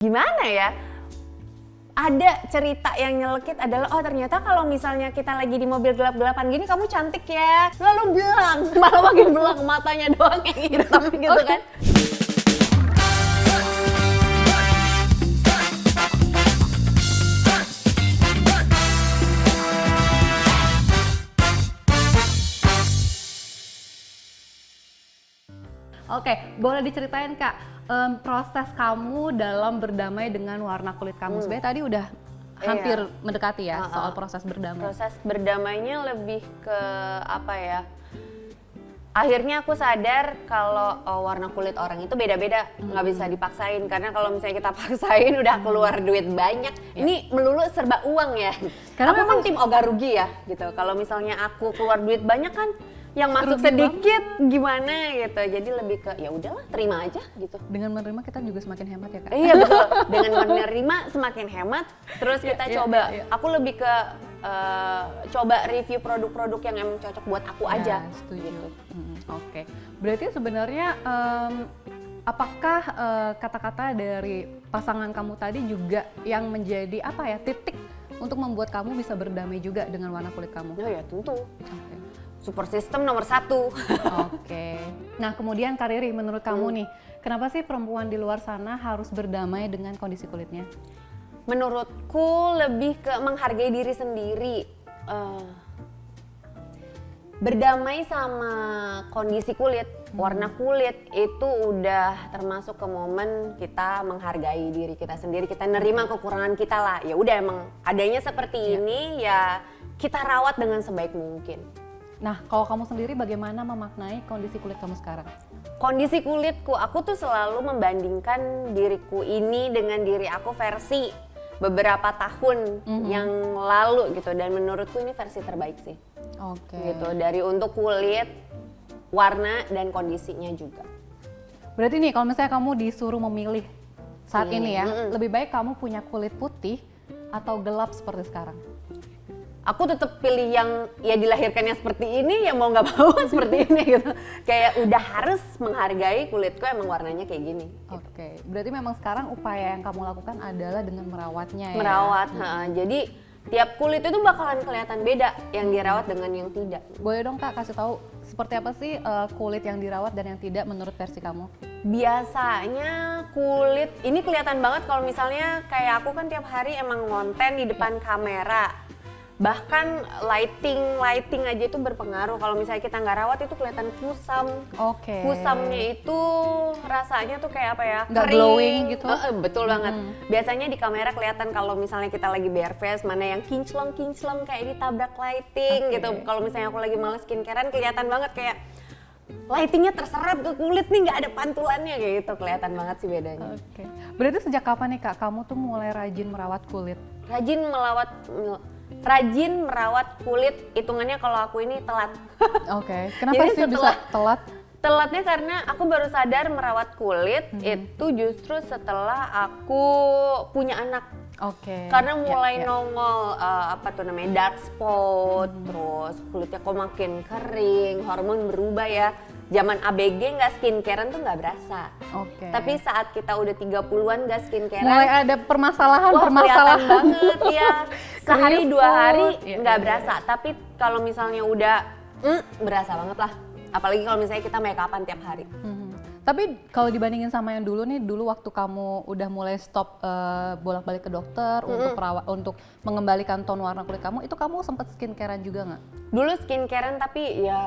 Gimana ya? Ada cerita yang nyelekit adalah, oh ternyata kalau misalnya kita lagi di mobil gelap-gelapan gini kamu cantik ya, lalu belang, malah makin belang, matanya doang yang hitam gitu kan. Oke, boleh diceritain Kak, proses kamu dalam berdamai dengan warna kulit kamu. Sebenarnya tadi udah hampir mendekati ya soal proses berdamai. Proses berdamainya lebih ke apa ya? Akhirnya aku sadar kalau warna kulit orang itu beda-beda, nggak bisa dipaksain. Karena kalau misalnya kita paksain udah keluar duit banyak. Ini melulu serba uang ya. Karena aku kan tim ogah rugi ya gitu. Kalau misalnya aku keluar duit banyak kan, yang masuk sedikit gimana gitu. Jadi lebih ke ya udahlah terima aja gitu. Dengan menerima kita juga semakin hemat ya Kak? Iya betul. Dengan menerima semakin hemat. Terus kita coba. Aku lebih ke coba review produk-produk yang emang cocok buat aku aja. Setuju. Gitu. Oke. Berarti sebenarnya apakah kata-kata dari pasangan kamu tadi juga yang menjadi apa ya titik untuk membuat kamu bisa berdamai juga dengan warna kulit kamu? Oh ya tentu. Oke. Support system nomor 1. Oke. Nah kemudian Kak Riri, menurut kamu nih, kenapa sih perempuan di luar sana harus berdamai dengan kondisi kulitnya? Menurutku lebih ke menghargai diri sendiri. Berdamai sama kondisi kulit, warna kulit itu udah termasuk ke momen kita menghargai diri kita sendiri, kita nerima kekurangan kita lah. Ya udah emang adanya seperti ini ya kita rawat dengan sebaik mungkin. Nah, kalau kamu sendiri bagaimana memaknai kondisi kulit kamu sekarang? Kondisi kulitku, aku tuh selalu membandingkan diriku ini dengan diri aku versi beberapa tahun yang lalu gitu. Dan menurutku ini versi terbaik sih. Oke. Gitu, dari untuk kulit, warna, dan kondisinya juga. Berarti nih, kalau misalnya kamu disuruh memilih saat ini ya, lebih baik kamu punya kulit putih atau gelap seperti sekarang? Aku tetap pilih yang ya dilahirkannya seperti ini, ya mau nggak mau seperti ini gitu. Kayak udah harus menghargai kulitku emang warnanya kayak gini. Oke, berarti memang sekarang upaya yang kamu lakukan adalah dengan merawatnya ya? Merawat, jadi tiap kulit itu bakalan kelihatan beda yang dirawat dengan yang tidak. Boleh dong Kak kasih tahu seperti apa sih kulit yang dirawat dan yang tidak menurut versi kamu? Biasanya kulit, ini kelihatan banget kalau misalnya kayak aku kan tiap hari emang ngonten di depan kamera. Bahkan lighting aja itu berpengaruh. Kalau misalnya kita nggak rawat itu kelihatan kusam. Oke. Kusamnya itu rasanya tuh kayak apa ya? Nggak kering. glowing gitu? Betul banget. Biasanya di kamera kelihatan kalau misalnya kita lagi bare face, mana yang kinclong kayak ditabrak lighting gitu. Kalau misalnya aku lagi males skincarean kelihatan banget kayak lightingnya terserap ke kulit nih, nggak ada pantulannya kayak gitu. Kelihatan banget sih bedanya. Oke. Berarti sejak kapan nih Kak kamu tuh mulai rajin merawat kulit? Rajin merawat kulit, hitungannya kalau aku ini telat. Oke, kenapa Jadi sih bisa telat? Telatnya karena aku baru sadar merawat kulit itu justru setelah aku punya anak. Oke. Karena mulai nongol dark spot, terus kulitnya kok makin kering, hormon berubah ya. Zaman ABG nggak skincarean tuh nggak berasa. Oke. Tapi saat kita udah 30-an nggak skincarean, mulai ada permasalahan kelihatan banget ya. Sehari 2 hari nggak Iya. berasa, tapi kalau misalnya udah berasa banget lah. Apalagi kalau misalnya kita make upan tiap hari. Tapi kalau dibandingin sama yang dulu nih, dulu waktu kamu udah mulai stop bolak-balik ke dokter untuk mengembalikan tone warna kulit kamu, itu kamu sempet skincarean juga nggak? Dulu skincarean tapi ya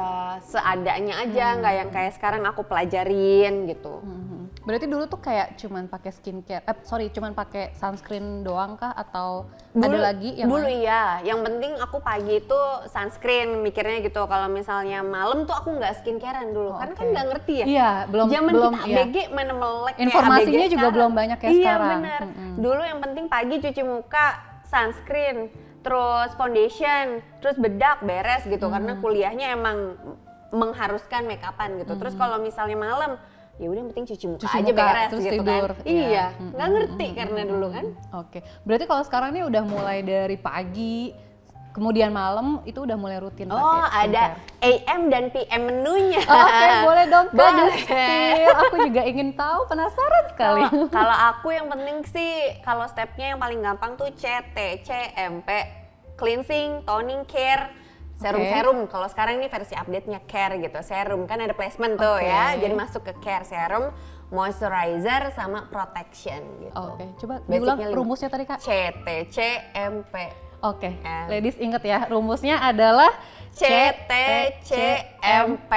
seadanya aja, nggak yang kayak sekarang aku pelajarin gitu. Berarti dulu tuh kayak cuman pakai cuman pakai sunscreen doang kah atau Dulu, ada lagi yang dulu lain? iya, yang penting aku pagi itu sunscreen mikirnya gitu. Kalau misalnya malam tuh aku nggak skincarean dulu, karena kan nggak ngerti ya. Iya, belum Zaman kita iya. ABG mana melek kayak Informasinya ABG juga sekarang. belum banyak kayak iya, sekarang. Iya benar. Dulu yang penting pagi cuci muka, sunscreen, terus foundation, terus bedak beres gitu. Karena kuliahnya emang mengharuskan make upan gitu. Terus kalau misalnya malam, ya udah yang penting cuci muka aja beres terus gitu tidur. kan. Iya, nggak ngerti karena dulu kan. Oke, berarti kalau sekarang nih udah mulai dari pagi kemudian malam itu udah mulai rutin Oh, pakai ada skincare. AM dan PM menunya. Oke, boleh dong Kak Boleh. di-spill. Aku juga ingin tahu, penasaran sekali. Kalau aku yang penting sih, kalau stepnya yang paling gampang tuh CTCMP, cleansing, toning, care, serum. Kalau sekarang ini versi update-nya care gitu, serum kan ada placement tuh Oke. ya, jadi masuk ke care, serum, moisturizer sama protection gitu. Oke, coba Basicnya diulang 5. rumusnya tadi Kak. CTCMP. Oke, Eh. ladies inget ya, rumusnya adalah CTCMP.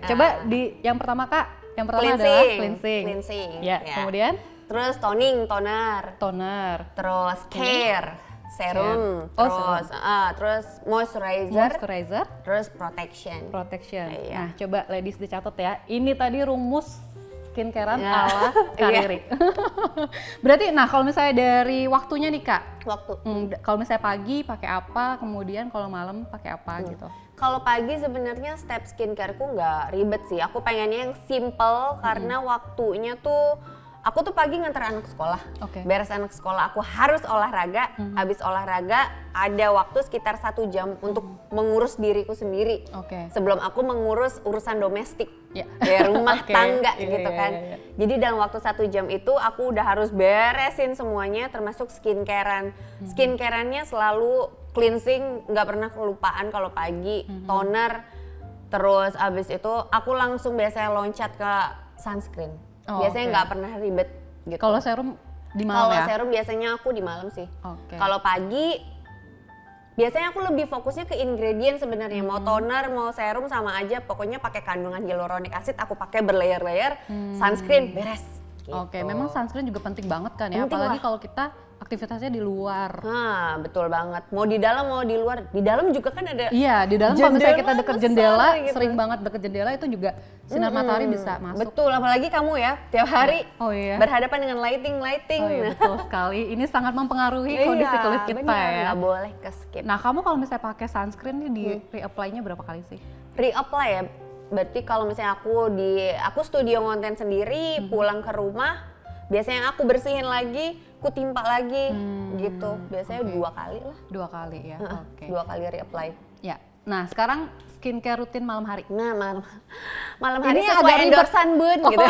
Coba di yang pertama Kak, yang pertama adalah cleansing. Ya, kemudian terus toning, toner, toner, terus care, serum, Care. Oh, terus terus moisturizer, moisturizer, terus protection. protection. Iya. Nah, coba ladies dicatat ya. Ini tadi rumus skincarean Ya. ala Kariri. Berarti, nah kalau misalnya dari waktunya nih Kak, Waktu. kalau misalnya pagi pakai apa, kemudian kalau malam pakai apa gitu. Kalau pagi sebenarnya step skincareku nggak ribet sih. Aku pengennya yang simple karena waktunya tuh aku tuh pagi nganter anak sekolah. Oke. Beres anak sekolah aku harus olahraga. Habis olahraga ada waktu sekitar 1 jam untuk mengurus diriku sendiri. Oke. Sebelum aku mengurus urusan domestik. Ya. Ya rumah Oke. tangga Iya, gitu iya, kan. iya. Jadi dalam waktu 1 jam itu aku udah harus beresin semuanya termasuk skincarean. Skincareannya selalu cleansing, nggak pernah kelupaan kalau pagi, toner, terus abis itu aku langsung biasanya loncat ke sunscreen. Oh, Biasanya oke. nggak pernah ribet gitu. Kalau serum di malam Kalau ya? serum biasanya aku di malam sih. Oke. Kalau pagi biasanya aku lebih fokusnya ke ingredient sebenarnya. Mau toner, mau serum sama aja. Pokoknya pakai kandungan hyaluronic acid aku pakai berlayer-layer. Sunscreen beres. Gitu. Oke, memang sunscreen juga penting banget kan ya, Penting apalagi lah. kalau kita aktivitasnya di luar. Nah, betul banget. Mau di dalam mau di luar. Di dalam juga kan ada. Iya, di dalam kalau misalnya Jendela kita deket besar jendela, gitu. sering banget deket jendela itu juga sinar matahari bisa masuk. Betul, apalagi kamu ya tiap hari Oh iya. berhadapan dengan lighting. Oh iya, betul sekali. Ini sangat mempengaruhi kondisi kulit kita benar, ya. nggak boleh ke skip. Nah, kamu kalau misalnya pakai sunscreen nih di reapply-nya berapa kali sih? Reapply ya. Berarti kalau misalnya aku studio konten sendiri, pulang ke rumah, biasanya aku bersihin lagi, aku timpa lagi gitu. Biasanya oke. 2 kali lah. 2 kali ya. Oke. 2 kali reapply. Ya. Nah, sekarang skincare rutin malam hari. Nah, malam hari Ini sesuai agak ribet. endorsean Bun gitu.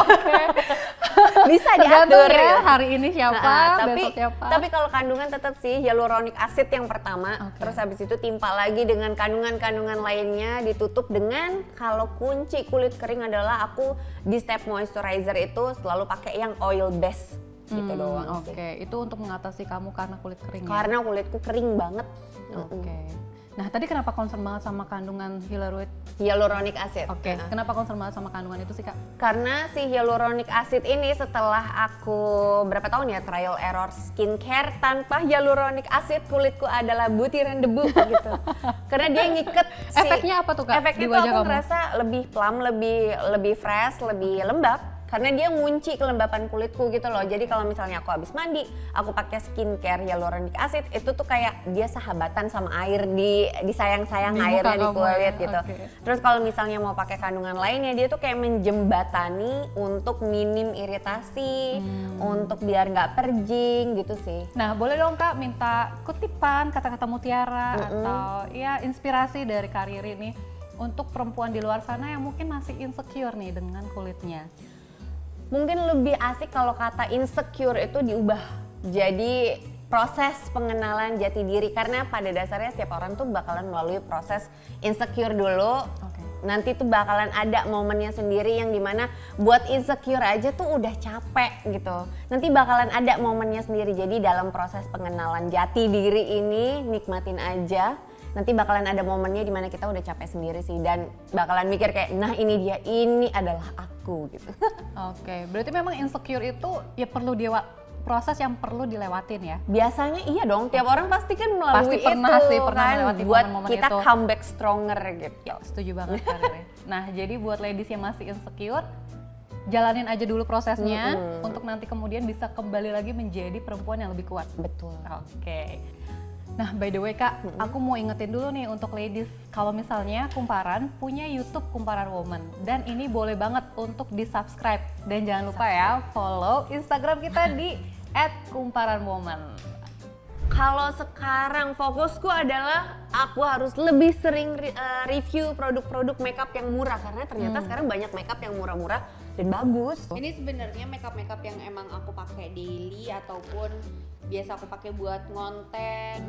Bisa Tergantung diatur ya, gitu. hari ini siapa, tapi besok siapa. tapi kalau kandungan tetap sih hyaluronic acid yang pertama, Oke. terus habis itu timpa lagi dengan kandungan-kandungan lainnya, ditutup dengan kalau kunci kulit kering adalah aku di step moisturizer itu selalu pakai yang oil base gitu doang Oke, sih. itu untuk mengatasi kamu karena kulit kering ya? Karena kulitku kering banget. Oke. Nah, tadi kenapa concern banget sama kandungan Hyaluronic acid. Oke, kenapa concern banget sama kandungan itu sih Kak? Karena si hyaluronic acid ini setelah aku berapa tahun ya trial error skincare tanpa hyaluronic acid kulitku adalah butiran debu gitu. Karena dia ngiket si Efeknya apa tuh, Kak, Efeknya di tuh wajah aku kamu? ngerasa lebih plump, lebih fresh, lebih lembab. Karena dia ngunci kelembapan kulitku gitu loh. Jadi kalau misalnya aku habis mandi, aku pakai skincare hyaluronic acid, itu tuh kayak dia sahabatan sama air, disayang-sayang Di airnya muka di kamu kulit ya, gitu. oke. Terus kalau misalnya mau pakai kandungan lainnya, dia tuh kayak menjembatani untuk minim iritasi, untuk biar nggak perjing gitu sih. Nah, boleh dong Kak minta kutipan, kata-kata mutiara, atau ya inspirasi dari Kariri nih untuk perempuan di luar sana yang mungkin masih insecure nih dengan kulitnya. Mungkin lebih asik kalau kata insecure itu diubah jadi proses pengenalan jati diri, karena pada dasarnya setiap orang tuh bakalan melalui proses insecure dulu. Oke. Nanti tuh bakalan ada momennya sendiri yang dimana buat insecure aja tuh udah capek gitu. Nanti bakalan ada momennya sendiri. Jadi dalam proses pengenalan jati diri ini nikmatin aja. Nanti bakalan ada momennya dimana kita udah capek sendiri sih, dan bakalan mikir kayak nah ini dia, ini adalah aku gitu. Oke, berarti memang insecure itu ya perlu proses yang perlu dilewatin ya. Biasanya iya dong, tiap orang pasti kan melalui Pasti pernah itu sih, pernah kan, melewati buat momen-momen kita itu. comeback stronger gitu. Setuju banget Kariri. Nah, jadi buat ladies yang masih insecure, jalanin aja dulu prosesnya untuk nanti kemudian bisa kembali lagi menjadi perempuan yang lebih kuat. Betul. Oke. Nah, by the way Kak, aku mau ingetin dulu nih untuk ladies, kalau misalnya Kumparan punya YouTube Kumparan Woman, dan ini boleh banget untuk di-subscribe, dan jangan lupa ya follow Instagram kita di @kumparanwoman. Kalau sekarang fokusku adalah aku harus lebih sering review produk-produk makeup yang murah karena ternyata sekarang banyak makeup yang murah-murah dan bagus. Ini sebenarnya makeup yang emang aku pakai daily ataupun biasa aku pakai buat ngonten.